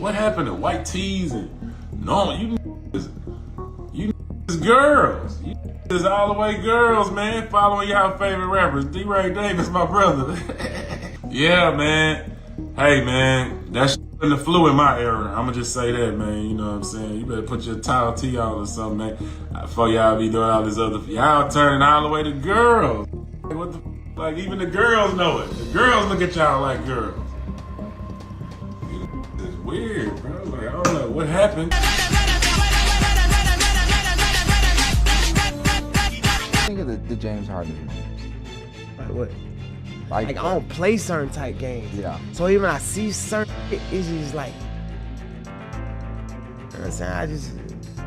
What happened to white tees and normal? You girls. You is all the way girls, man. Following y'all favorite rappers. D-Ray Davis, my brother. Yeah, man. Hey, man. That's in the flu in my era. I'ma just say that, man. You know what I'm saying? You better put your towel tee on or something, man. Before y'all be doing all this other. Y'all turning all the way to girls. What the like? Even the girls know it. The girls look at y'all like girls. It's weird, bro. Like, I don't know what happened. Think of the James Harden reviews. Like what? Like I don't play certain type games. Yeah. So even when I see certain, it's just like, you know what I'm saying? I just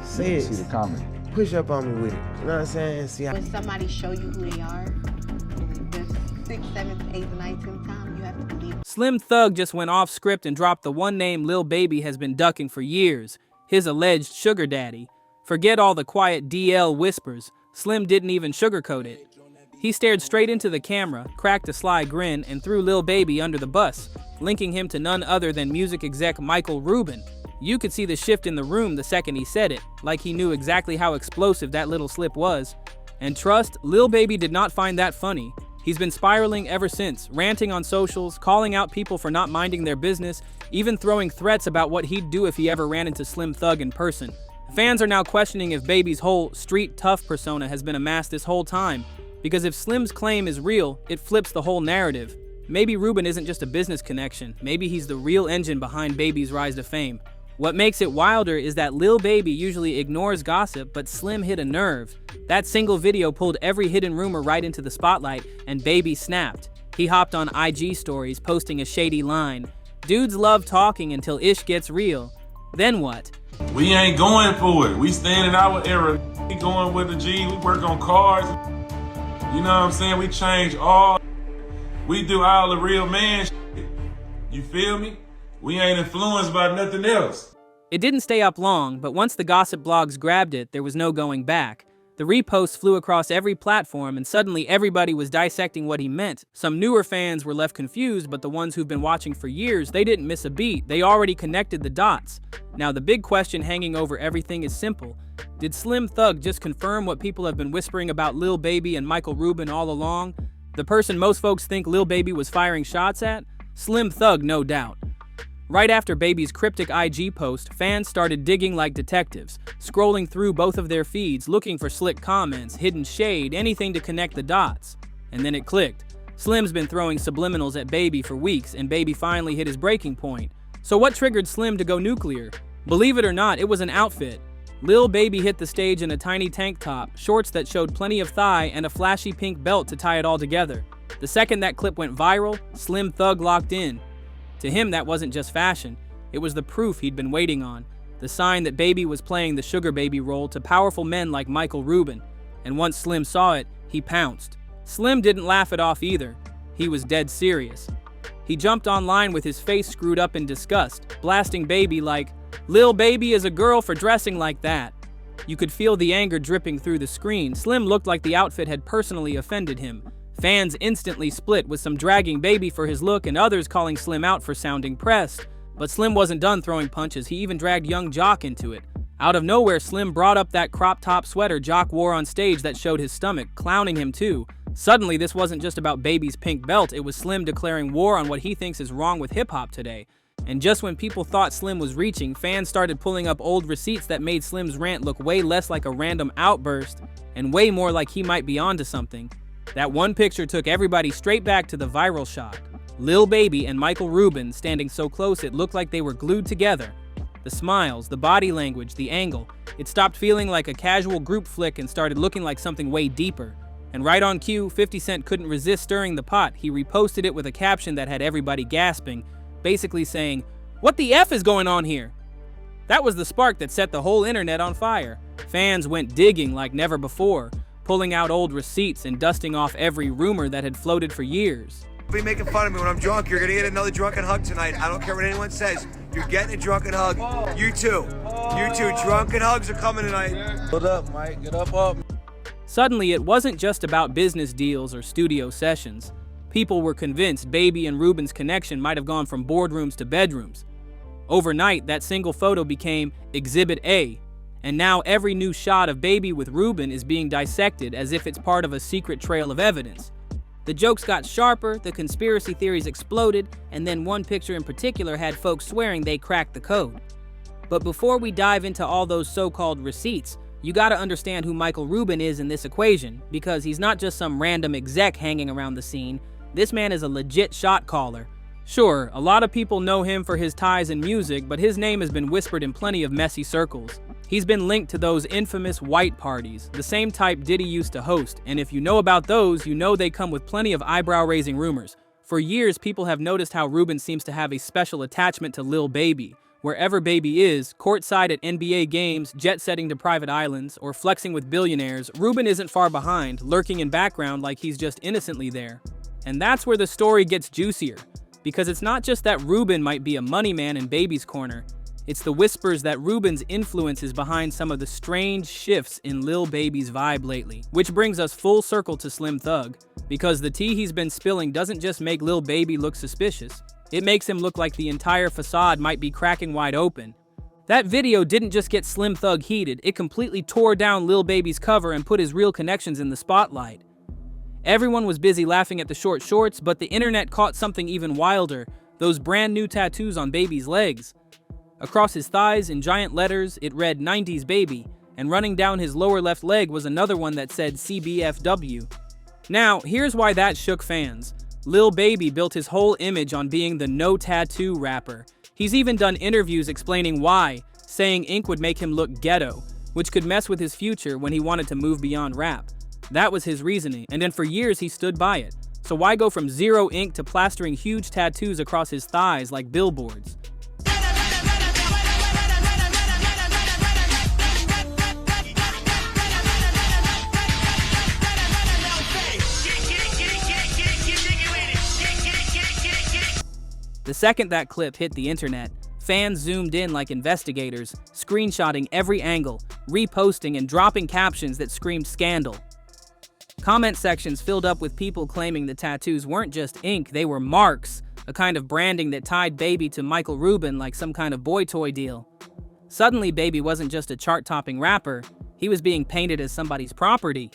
say it. See the comment. Push up on me with it. You know what I'm saying? See how when somebody show you who they are, the 6th, 7th, 8th, 9th, 10th time, you have to believe it. Slim Thug just went off script and dropped the one name Lil Baby has been ducking for years, his alleged sugar daddy. Forget all the quiet DL whispers. Slim didn't even sugarcoat it. He stared straight into the camera, cracked a sly grin, and threw Lil Baby under the bus, linking him to none other than music exec Michael Rubin. You could see the shift in the room the second he said it, like he knew exactly how explosive that little slip was. And trust, Lil Baby did not find that funny. He's been spiraling ever since, ranting on socials, calling out people for not minding their business, even throwing threats about what he'd do if he ever ran into Slim Thug in person. Fans are now questioning if Baby's whole street tough persona has been amassed this whole time. Because if Slim's claim is real, it flips the whole narrative. Maybe Rubin isn't just a business connection. Maybe he's the real engine behind Baby's rise to fame. What makes it wilder is that Lil Baby usually ignores gossip, but Slim hit a nerve. That single video pulled every hidden rumor right into the spotlight, and Baby snapped. He hopped on IG stories, posting a shady line. Dudes love talking until ish gets real. Then what? We ain't going for it. We stand in our era. We going with the G. We work on cars. You know what I'm saying? We change all. We do all the real man shit. You feel me? We ain't influenced by nothing else. It didn't stay up long, but once the gossip blogs grabbed it, there was no going back. The reposts flew across every platform, and suddenly everybody was dissecting what he meant. Some newer fans were left confused, but the ones who've been watching for years, they didn't miss a beat. They already connected the dots. Now the big question hanging over everything is simple. Did Slim Thug just confirm what people have been whispering about Lil Baby and Michael Rubin all along? The person most folks think Lil Baby was firing shots at? Slim Thug, no doubt. Right after Baby's cryptic IG post, fans started digging like detectives, scrolling through both of their feeds, looking for slick comments, hidden shade, anything to connect the dots. And then it clicked. Slim's been throwing subliminals at Baby for weeks, and Baby finally hit his breaking point. So what triggered Slim to go nuclear? Believe it or not, it was an outfit. Lil Baby hit the stage in a tiny tank top, shorts that showed plenty of thigh, and a flashy pink belt to tie it all together. The second that clip went viral, Slim Thug locked in. To him, that wasn't just fashion. It was the proof he'd been waiting on. The sign that Baby was playing the sugar baby role to powerful men like Michael Rubin. And once Slim saw it, he pounced. Slim didn't laugh it off either. He was dead serious. He jumped online with his face screwed up in disgust, blasting Baby like, "Lil Baby is a girl for dressing like that." You could feel the anger dripping through the screen. Slim looked like the outfit had personally offended him. Fans instantly split, with some dragging Baby for his look and others calling Slim out for sounding pressed. But Slim wasn't done throwing punches. He even dragged young Jock into it. Out of nowhere, Slim brought up that crop top sweater Jock wore on stage that showed his stomach, clowning him too. Suddenly, this wasn't just about Baby's pink belt. It was Slim declaring war on what he thinks is wrong with hip-hop today. And just when people thought Slim was reaching, fans started pulling up old receipts that made Slim's rant look way less like a random outburst and way more like he might be onto something. That one picture took everybody straight back to the viral shot. Lil Baby and Michael Rubin standing so close it looked like they were glued together. The smiles, the body language, the angle. It stopped feeling like a casual group flick and started looking like something way deeper. And right on cue, 50 Cent couldn't resist stirring the pot. He reposted it with a caption that had everybody gasping, basically saying, "What the F is going on here?" That was the spark that set the whole internet on fire. Fans went digging like never before, pulling out old receipts and dusting off every rumor that had floated for years. Be making fun of me when I'm drunk. You're gonna get another drunken hug tonight. I don't care what anyone says. You're getting a drunken hug. You too. You too. Drunken hugs are coming tonight. Get up, Mike. Get up. Suddenly, it wasn't just about business deals or studio sessions. People were convinced Baby and Rubin's connection might have gone from boardrooms to bedrooms. Overnight, that single photo became Exhibit A, and now every new shot of Baby with Rubin is being dissected as if it's part of a secret trail of evidence. The jokes got sharper, the conspiracy theories exploded, and then one picture in particular had folks swearing they cracked the code. But before we dive into all those so-called receipts, you gotta understand who Michael Rubin is in this equation, because he's not just some random exec hanging around the scene. This man is a legit shot caller. Sure, a lot of people know him for his ties in music, but his name has been whispered in plenty of messy circles. He's been linked to those infamous white parties, the same type Diddy used to host, and if you know about those, you know they come with plenty of eyebrow-raising rumors. For years, people have noticed how Rubin seems to have a special attachment to Lil Baby. Wherever Baby is, courtside at NBA games, jet-setting to private islands, or flexing with billionaires, Rubin isn't far behind, lurking in background like he's just innocently there. And that's where the story gets juicier, because it's not just that Rubin might be a money man in Baby's corner. It's the whispers that Rubin's influence is behind some of the strange shifts in Lil Baby's vibe lately. Which brings us full circle to Slim Thug, because the tea he's been spilling doesn't just make Lil Baby look suspicious, it makes him look like the entire facade might be cracking wide open. That video didn't just get Slim Thug heated, it completely tore down Lil Baby's cover and put his real connections in the spotlight. Everyone was busy laughing at the short shorts, but the internet caught something even wilder, those brand new tattoos on Baby's legs. Across his thighs, in giant letters, it read 90s Baby, and running down his lower left leg was another one that said CBFW. Now, here's why that shook fans. Lil Baby built his whole image on being the no-tattoo rapper. He's even done interviews explaining why, saying ink would make him look ghetto, which could mess with his future when he wanted to move beyond rap. That was his reasoning, and then for years he stood by it. So why go from zero ink to plastering huge tattoos across his thighs like billboards? The second that clip hit the internet, fans zoomed in like investigators, screenshotting every angle, reposting and dropping captions that screamed scandal. Comment sections filled up with people claiming the tattoos weren't just ink, they were marks, a kind of branding that tied Baby to Michael Rubin like some kind of boy toy deal. Suddenly, Baby wasn't just a chart-topping rapper, he was being painted as somebody's property.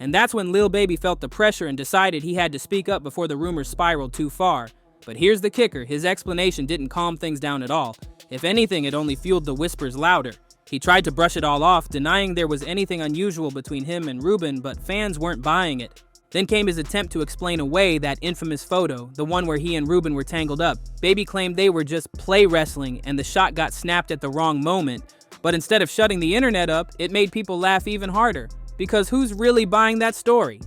And that's when Lil Baby felt the pressure and decided he had to speak up before the rumors spiraled too far. But here's the kicker, his explanation didn't calm things down at all. If anything, it only fueled the whispers louder. He tried to brush it all off, denying there was anything unusual between him and Rubin, but fans weren't buying it. Then came his attempt to explain away that infamous photo, the one where he and Rubin were tangled up. Baby claimed they were just play wrestling and the shot got snapped at the wrong moment. But instead of shutting the internet up, it made people laugh even harder. Because who's really buying that story?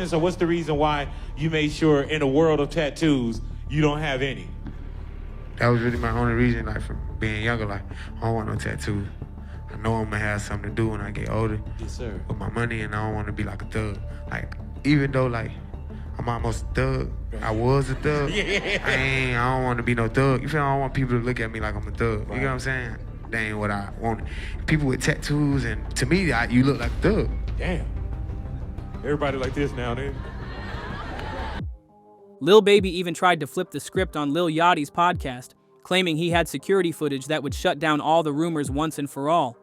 So what's the reason why you made sure in a world of tattoos, you don't have any? That was really my only reason, like, for being younger. Like, I don't want no tattoos. I know I'm gonna have something to do when I get older. Yes, sir. With my money, and I don't want to be like a thug. Like, even though, like, I'm almost a thug, I was a thug. Yeah. I don't want to be no thug. You feel? I don't want people to look at me like I'm a thug. Right. You know what I'm saying? That ain't what I want. People with tattoos, and to me, you look like a thug. Damn. Everybody like this now, then. Lil Baby even tried to flip the script on Lil Yachty's podcast, claiming he had security footage that would shut down all the rumors once and for all.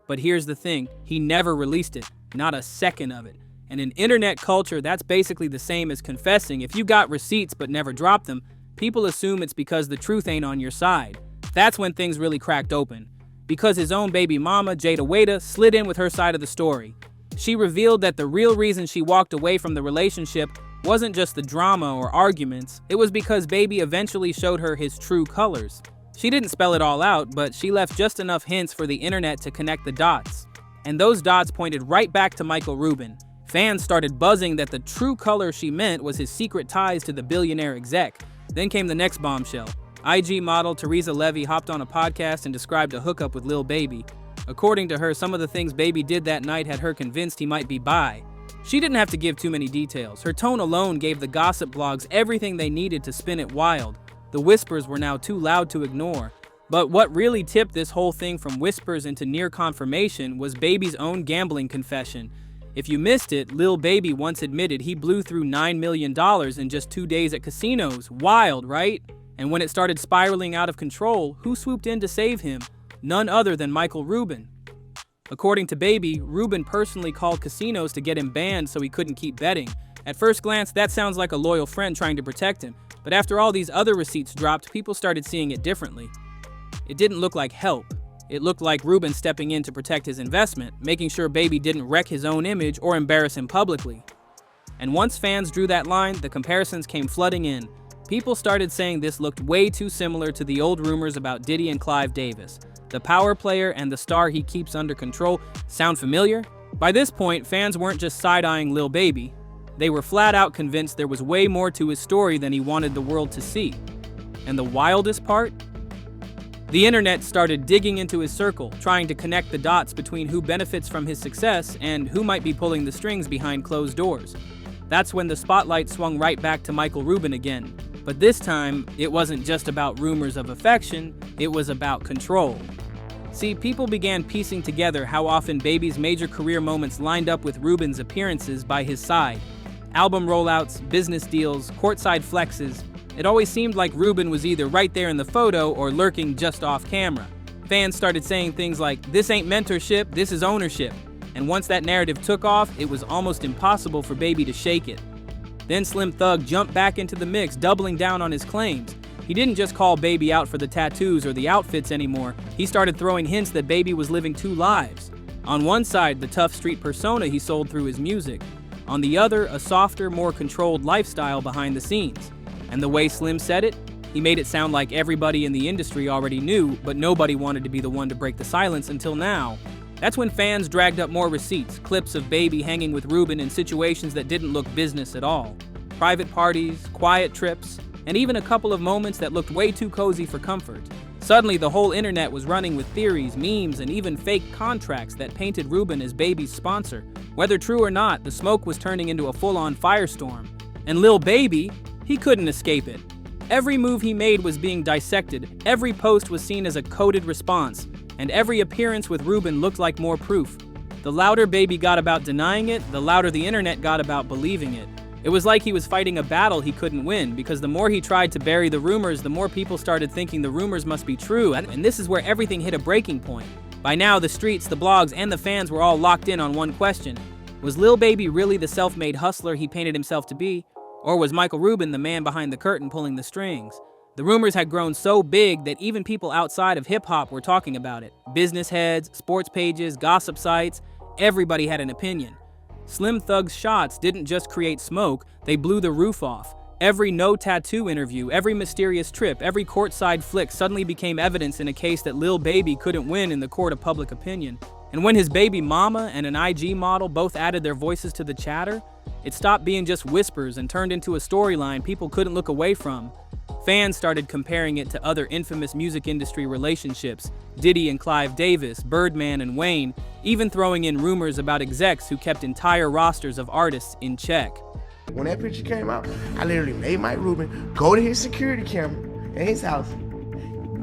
But here's the thing, he never released it, not a second of it. And in internet culture, that's basically the same as confessing. If you got receipts but never dropped them, people assume it's because the truth ain't on your side. That's when things really cracked open. Because his own baby mama, Jada Waita, slid in with her side of the story. She revealed that the real reason she walked away from the relationship wasn't just the drama or arguments, it was because Baby eventually showed her his true colors. She didn't spell it all out, but she left just enough hints for the internet to connect the dots. And those dots pointed right back to Michael Rubin. Fans started buzzing that the true color she meant was his secret ties to the billionaire exec. Then came the next bombshell. IG model Teresa Levy hopped on a podcast and described a hookup with Lil Baby. According to her, some of the things Baby did that night had her convinced he might be bi. She didn't have to give too many details. Her tone alone gave the gossip blogs everything they needed to spin it wild. The whispers were now too loud to ignore. But what really tipped this whole thing from whispers into near confirmation was Baby's own gambling confession. If you missed it, Lil Baby once admitted he blew through $9 million in just 2 days at casinos. Wild, right? And when it started spiraling out of control, who swooped in to save him? None other than Michael Rubin. According to Baby, Rubin personally called casinos to get him banned so he couldn't keep betting. At first glance, that sounds like a loyal friend trying to protect him, but after all these other receipts dropped, people started seeing it differently. It didn't look like help. It looked like Rubin stepping in to protect his investment, making sure Baby didn't wreck his own image or embarrass him publicly. And once fans drew that line, the comparisons came flooding in. People started saying this looked way too similar to the old rumors about Diddy and Clive Davis. The power player and the star he keeps under control. Sound familiar? By this point, fans weren't just side-eyeing Lil Baby. They were flat out convinced there was way more to his story than he wanted the world to see. And the wildest part? The internet started digging into his circle, trying to connect the dots between who benefits from his success and who might be pulling the strings behind closed doors. That's when the spotlight swung right back to Michael Rubin again. But this time, it wasn't just about rumors of affection, it was about control. See, people began piecing together how often Baby's major career moments lined up with Rubin's appearances by his side. Album rollouts, business deals, courtside flexes. It always seemed like Rubin was either right there in the photo or lurking just off camera. Fans started saying things like, "This ain't mentorship, this is ownership." And once that narrative took off, it was almost impossible for Baby to shake it. Then Slim Thug jumped back into the mix, doubling down on his claims. He didn't just call Baby out for the tattoos or the outfits anymore. He started throwing hints that Baby was living two lives. On one side, the tough street persona he sold through his music. On the other, a softer, more controlled lifestyle behind the scenes. And the way Slim said it, he made it sound like everybody in the industry already knew, but nobody wanted to be the one to break the silence until now. That's when fans dragged up more receipts, clips of Baby hanging with Rubin in situations that didn't look business at all. Private parties, quiet trips, and even a couple of moments that looked way too cozy for comfort. Suddenly, the whole internet was running with theories, memes, and even fake contracts that painted Rubin as Baby's sponsor. Whether true or not, the smoke was turning into a full-on firestorm. And Lil Baby, he couldn't escape it. Every move he made was being dissected, every post was seen as a coded response, and every appearance with Rubin looked like more proof. The louder Baby got about denying it, the louder the internet got about believing it. It was like he was fighting a battle he couldn't win, because the more he tried to bury the rumors, the more people started thinking the rumors must be true, and this is where everything hit a breaking point. By now, the streets, the blogs, and the fans were all locked in on one question. Was Lil Baby really the self-made hustler he painted himself to be? Or was Michael Rubin the man behind the curtain pulling the strings? The rumors had grown so big that even people outside of hip-hop were talking about it. Business heads, sports pages, gossip sites, everybody had an opinion. Slim Thug's shots didn't just create smoke, they blew the roof off. Every no tattoo interview, every mysterious trip, every courtside flick suddenly became evidence in a case that Lil Baby couldn't win in the court of public opinion. And when his baby mama and an IG model both added their voices to the chatter, it stopped being just whispers and turned into a storyline people couldn't look away from. Fans started comparing it to other infamous music industry relationships, Diddy and Clive Davis, Birdman and Wayne, even throwing in rumors about execs who kept entire rosters of artists in check. When that picture came out, I literally made Mike Rubin go to his security camera in his house,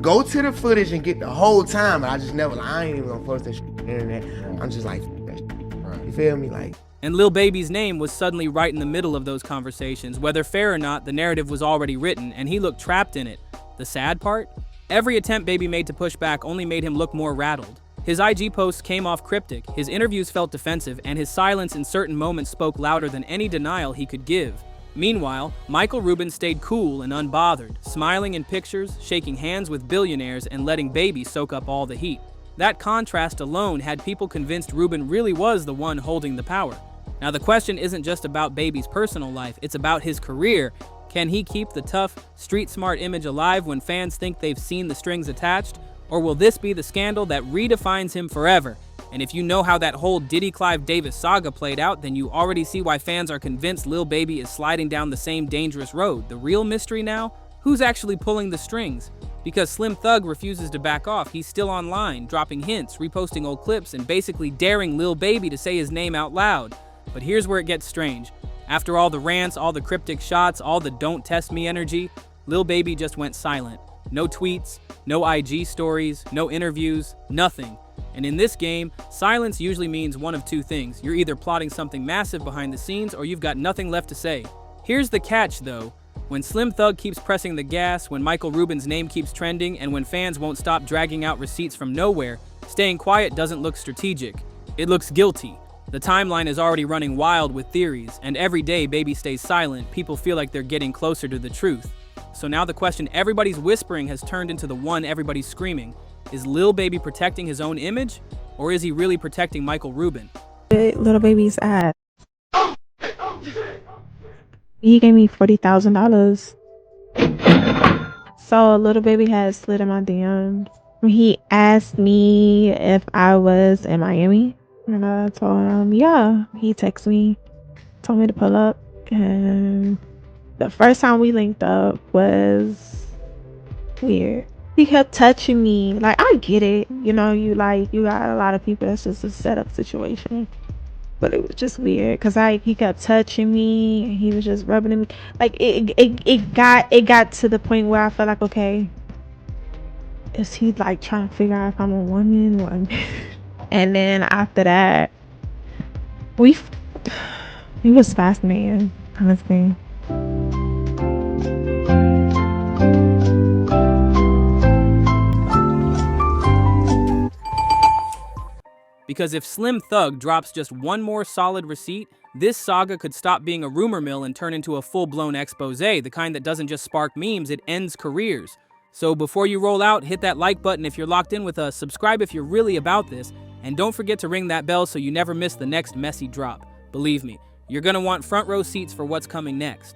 go to the footage and get the whole time, and I just never, I ain't even gonna post that shit on the internet. I'm just like, that shit. You feel me? Like. And Lil Baby's name was suddenly right in the middle of those conversations. Whether fair or not, the narrative was already written, and he looked trapped in it. The sad part? Every attempt Baby made to push back only made him look more rattled. His IG posts came off cryptic, his interviews felt defensive, and his silence in certain moments spoke louder than any denial he could give. Meanwhile, Michael Rubin stayed cool and unbothered, smiling in pictures, shaking hands with billionaires, and letting Baby soak up all the heat. That contrast alone had people convinced Rubin really was the one holding the power. Now the question isn't just about Baby's personal life, it's about his career. Can he keep the tough, street-smart image alive when fans think they've seen the strings attached? Or will this be the scandal that redefines him forever? And if you know how that whole Diddy-Clive Davis saga played out, then you already see why fans are convinced Lil Baby is sliding down the same dangerous road. The real mystery now? Who's actually pulling the strings? Because Slim Thug refuses to back off, he's still online, dropping hints, reposting old clips, and basically daring Lil Baby to say his name out loud. But here's where it gets strange. After all the rants, all the cryptic shots, all the don't test me energy, Lil Baby just went silent. No tweets, no IG stories, no interviews, nothing. And in this game, silence usually means one of two things. You're either plotting something massive behind the scenes or you've got nothing left to say. Here's the catch though. When Slim Thug keeps pressing the gas, when Michael Rubin's name keeps trending, and when fans won't stop dragging out receipts from nowhere, staying quiet doesn't look strategic. It looks guilty. The timeline is already running wild with theories, and every day Baby stays silent, people feel like they're getting closer to the truth. So now the question everybody's whispering has turned into the one everybody's screaming. Is Lil Baby protecting his own image, or is he really protecting Michael Rubin? Little Baby's ass. He gave me $40,000. So Little Baby has slid in my DMs. He asked me if I was in Miami. And I told him, yeah. He texted me, told me to pull up. And the first time we linked up was weird. He kept touching me. Like, I get it. You know, you got a lot of people that's just a setup situation. But it was just weird because he kept touching me and he was just rubbing me. Like it got to the point where I felt like, okay, is he like trying to figure out if I'm a woman or and then after that it was fascinating, honestly. Because if Slim Thug drops just one more solid receipt, this saga could stop being a rumor mill and turn into a full-blown expose, the kind that doesn't just spark memes, it ends careers. So before you roll out, hit that like button if you're locked in with us, subscribe if you're really about this, and don't forget to ring that bell so you never miss the next messy drop. Believe me, you're gonna want front row seats for what's coming next.